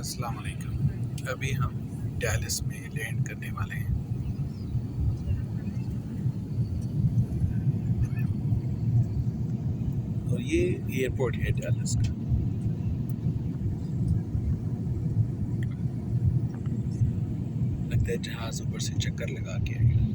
अस्सलाम वालेकुम। अभी हम डैलस में लैंड करने वाले हैं। और ये एयरपोर्ट है डैलस का। लगता है जहाज ऊपर से चक्कर लगा के आएगा।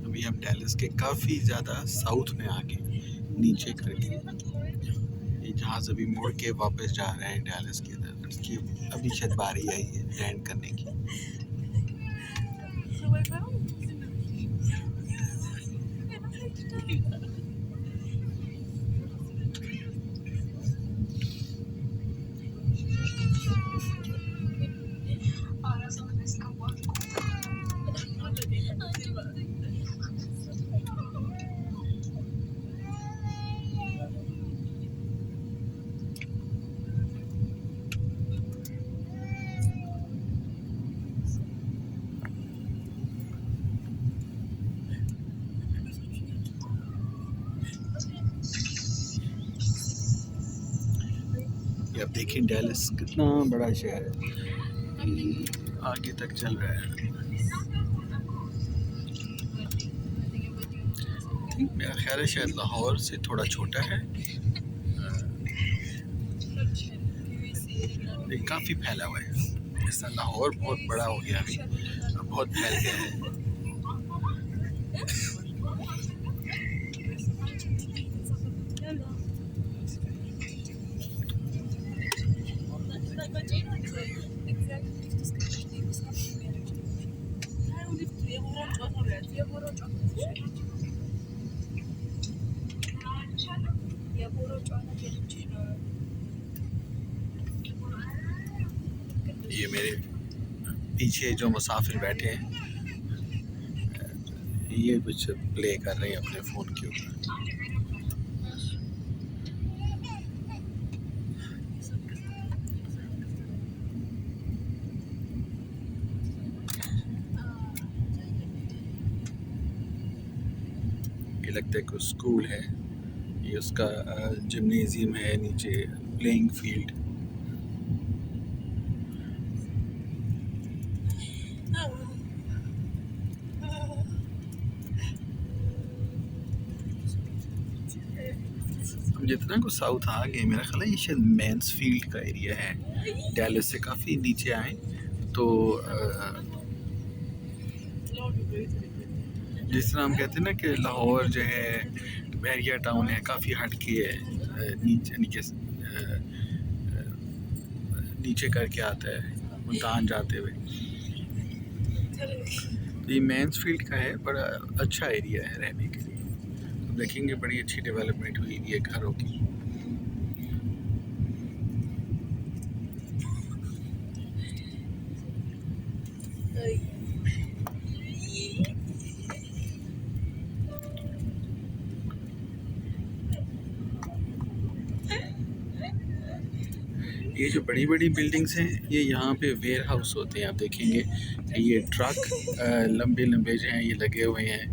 अभी हम डैलस के काफ़ी ज़्यादा साउथ में आगे नीचे करके ये जहाज़ अभी मुड़ के वापस जा रहे हैं डैलस की तरफ। इसकी अभी शायद बारी आई है लैंड करने की। पे। अब देखिए डैलस कितना बड़ा शहर है, आगे तक चल रहा है। मेरा ख्याल है शायद लाहौर से थोड़ा छोटा है, लेकिन काफ़ी फैला हुआ है। इस तरह लाहौर बहुत बड़ा हो गया अभी, अब बहुत फैल गया है। ये मेरे पीछे जो मुसाफिर बैठे हैं, ये कुछ प्ले कर रहे हैं अपने फ़ोन के ऊपर। ये लगता है कोई स्कूल है, ये उसका जिम्नेजियम है, नीचे प्लेइंग फील्ड। हम जितना को साउथ आ गए, मेरा ख्याल है ये शायद मेंस फील्ड का एरिया है। डैलस से काफ़ी नीचे आए तो जिस तरह हम कहते हैं ना कि लाहौर जो है बैरिया टाउन है, काफ़ी हटके है, नीचे नीचे नीचे करके आता है मुल्तान जाते हुए। तो ये मेंस फील्ड का है, बड़ा अच्छा एरिया है रहने के लिए। तो देखेंगे बड़ी अच्छी डेवलपमेंट हुई है घरों की। ये जो बड़ी बड़ी बिल्डिंग्स हैं, ये यहाँ पे वेयर हाउस होते हैं। आप देखेंगे ये ट्रक लंबे लंबे जो हैं ये लगे हुए हैं,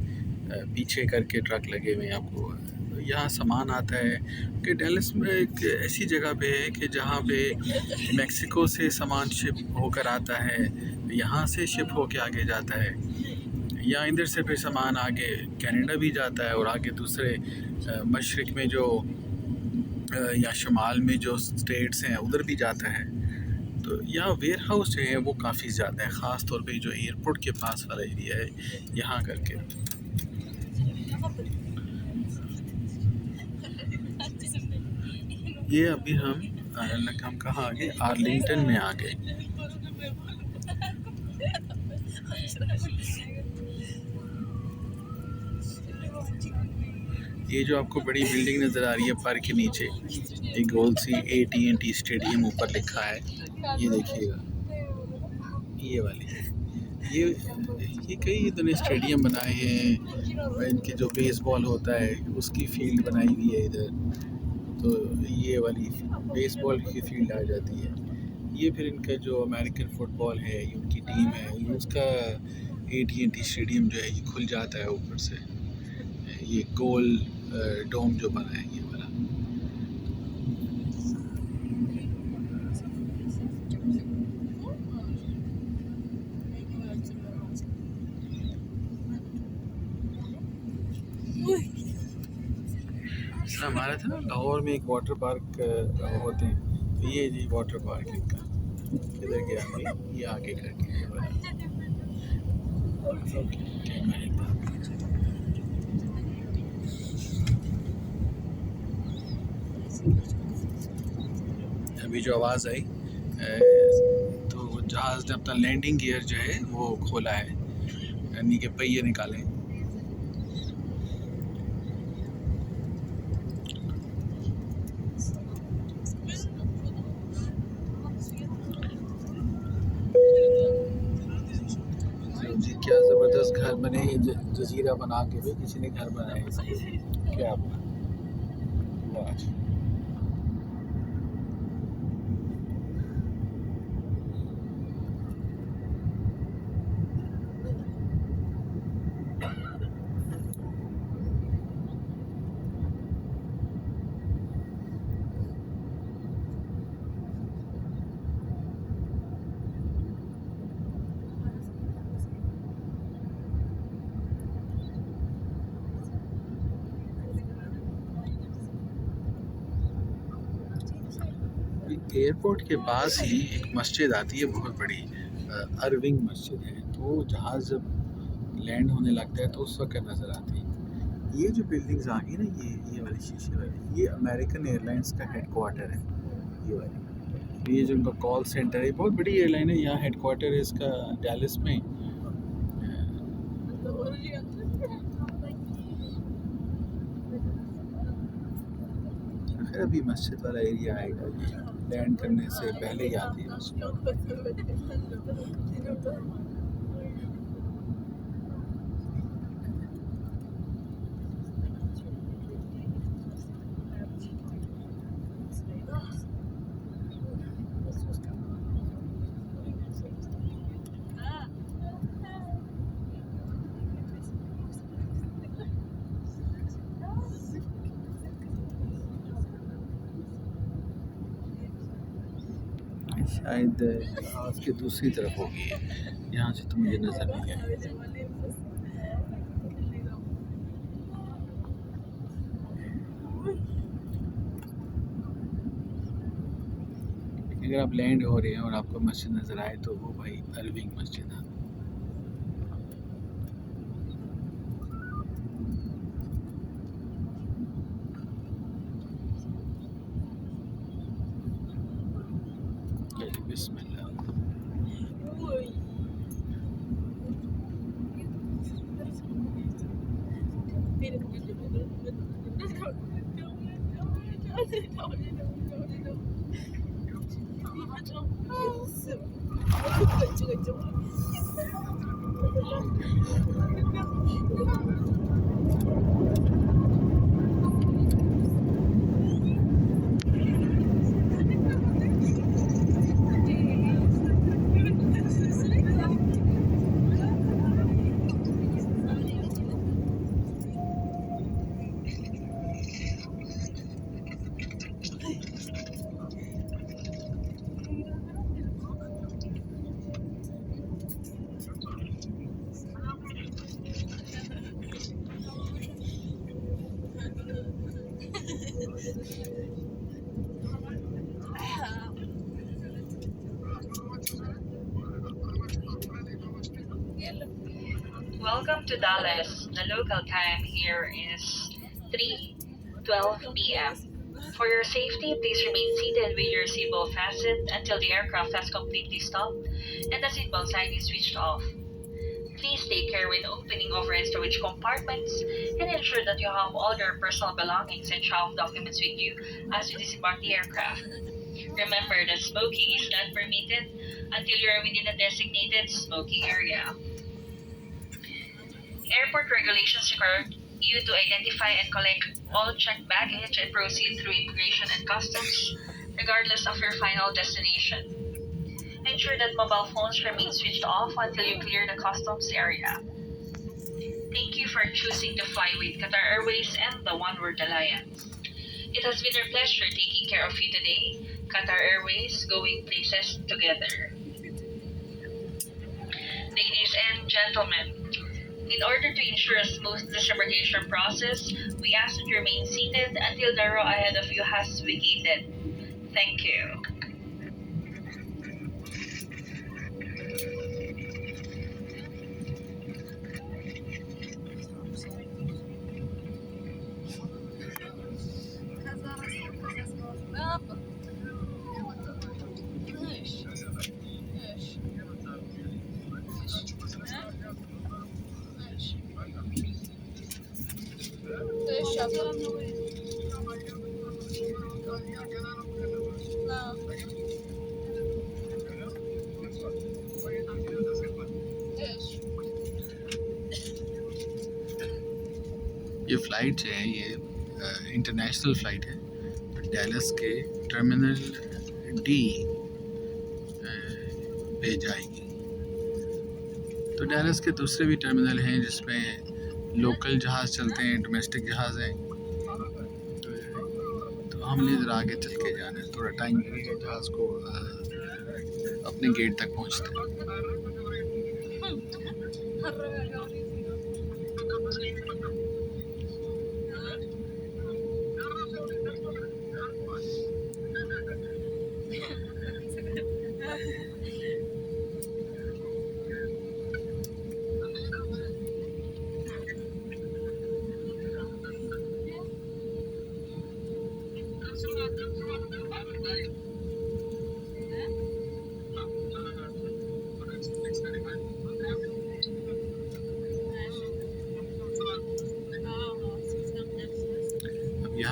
पीछे करके ट्रक लगे हुए हैं। आपको यहाँ सामान आता है कि डैलस में एक ऐसी जगह पे है कि जहाँ पे मेक्सिको से सामान शिप होकर आता है, यहाँ से शिप होके आगे जाता है, या इधर से फिर सामान आगे कनाडा भी जाता है और आगे दूसरे मशरक़ में जो या शुमाल में जो स्टेट्स हैं उधर भी जाता है। तो यहाँ वेयर हाउस जो है वो काफ़ी ज़्यादा है, ख़ास तौर पे जो एयरपोर्ट के पास वाला एरिया है यहाँ करके। ये अभी हम कहाँ आ गए, आर्लिंगटन में आ गए। ये जो आपको बड़ी बिल्डिंग नज़र आ रही है पार्क के नीचे, एक गोल सी AT&T स्टेडियम ऊपर लिखा है, ये देखिएगा, ये वाली ये कई इतने स्टेडियम बनाए हैं। इनके जो बेसबॉल होता है उसकी फील्ड बनाई हुई है इधर, तो ये वाली बेसबॉल की फील्ड आ जाती है। ये फिर इनका जो अमेरिकन फुटबॉल है, ये उनकी टीम है, ये उसका AT&T स्टेडियम जो है ये खुल जाता है ऊपर से, ये गोल डोम जो बना है ये वाला। हमारा था ना लाहौर में एक वाटर पार्क होते हैं, तो ये जी वाटर पार्क इनका किधर गया, ये आगे करके ये वाला। अभी जो आवाज़ आई तो जहाज़ ने अपना लैंडिंग गियर जो है वो खोला है, यानी कि पहिए निकाले। जी क्या ज़बरदस्त घर बने, जजीरा बना के भी किसी ने घर बनाया इसके, क्या वाह। एयरपोर्ट के पास ही एक मस्जिद आती है बहुत बड़ी, अरविंग मस्जिद है। तो जहाज़ जब लैंड होने लगता है तो उस वक्त नज़र आती है। ये जो बिल्डिंग्स आ गई ना, ये वाली शीशे वाली, ये अमेरिकन एयरलाइंस का हेड क्वार्टर है। ये वाली, तो ये जो उनका कॉल सेंटर है, बहुत बड़ी एयरलाइन है, यहाँ हेड क्वार्टर है इसका डैलस में। फिर अभी मस्जिद वाला एरिया आएगा, ये लैंड करने से पहले ही आती है मस्जिद। शायद जहाज़ के दूसरी तरफ होगी है, यहाँ से तो मुझे नज़र नहीं आया। अगर आप लैंड हो रहे हैं और आपको मस्जिद नज़र आए तो वो भाई अरविंग मस्जिद है। बिस्मिल्लाह। Welcome to Dallas. The local time here is 3:12 p.m. For your safety, please remain seated with your seatbelt fastened until the aircraft has completely stopped and the seatbelt sign is switched off. Please take care when opening overhead storage compartments and ensure that you have all your personal belongings and travel documents with you as you disembark the aircraft. Remember that smoking is not permitted until you are within a designated smoking area. Airport regulations require you to identify and collect all checked baggage and proceed through immigration and customs, regardless of your final destination. Ensure that mobile phones remain switched off until you clear the customs area. Thank you for choosing to fly with Qatar Airways and the One World Alliance. It has been our pleasure taking care of you today. Qatar Airways, going places together. Ladies and gentlemen, in order to ensure a smooth disembarkation process, we ask that you remain seated until the row ahead of you has vacated. Thank you. ये flight जो है ये international flight है, Dallas के terminal D पे जाएगी। तो Dallas के दूसरे भी टर्मिनल हैं जिसमें लोकल जहाज़ चलते हैं, डोमेस्टिक जहाज़ हैं। तो हमने इधर आगे चल के जाना है, थोड़ा टाइम लगेगा जहाज़ को अपने गेट तक पहुंचते हैं।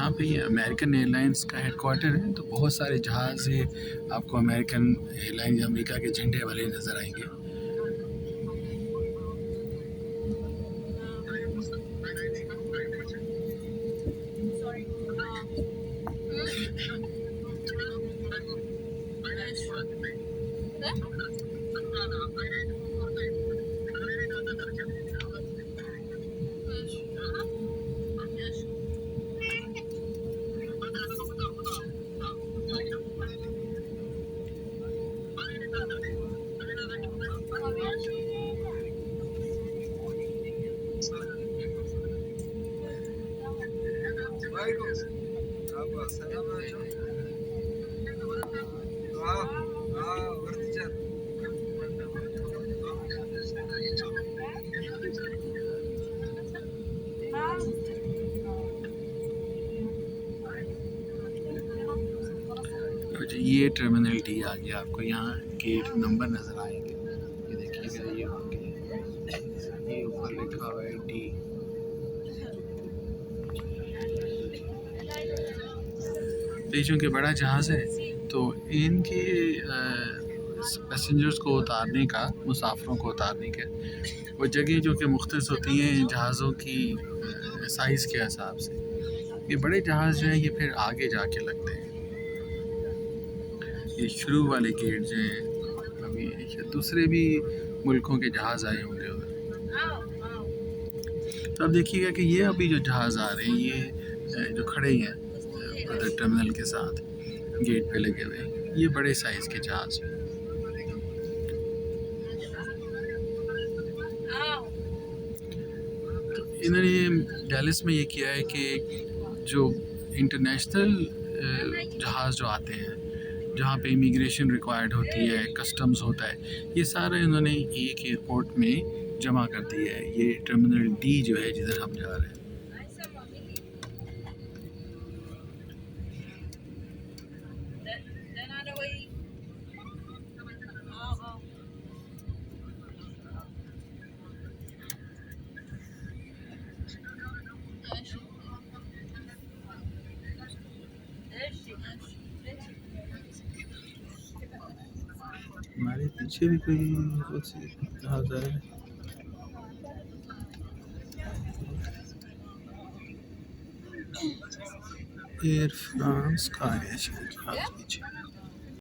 यहाँ पे ये अमेरिकन एयरलाइंस का हेडक्वार्टर है, तो बहुत सारे जहाज़ ये आपको अमेरिकन एयरलाइंस अमेरिका के झंडे वाले नज़र आएंगे। ये टर्मिनल डी आ गया, आपको यहाँ गेट नंबर नज़र आएंगे। ये देखिएगा, ये होंगे, ये ऊपर लिखा हुआ है डी। तो ये चूँकि बड़ा जहाज़ है तो इनके पैसेंजर्स को उतारने का, मुसाफिरों को उतारने के वो जगह जो कि मुख्तलिफ होती हैं जहाज़ों की साइज़ के हिसाब से। ये बड़े जहाज़ जो हैं ये फिर आगे जाके लगते हैं। ये शुरू वाले गेट जो हैं, अभी दूसरे भी मुल्कों के जहाज़ आए होंगे उधर। तो अब देखिएगा कि ये अभी जो जहाज़ आ रहे हैं ये जो खड़े हैं उधर टर्मिनल के साथ गेट पे लगे हुए, ये बड़े साइज़ के जहाज़ हैं। तो इन्होंने डैलस में ये किया है कि जो इंटरनेशनल जहाज़ जो आते हैं जहाँ पे इमिग्रेशन रिक्वायर्ड होती है, कस्टम्स होता है, ये सारा इन्होंने एक एयरपोर्ट में जमा कर दिया है। ये टर्मिनल डी जो है जिधर हम जा रहे हैं। हमारे पीछे भी कोई बहुत सी जहाज़ है। एयर फ्रांस का है जहाज़ पीछे।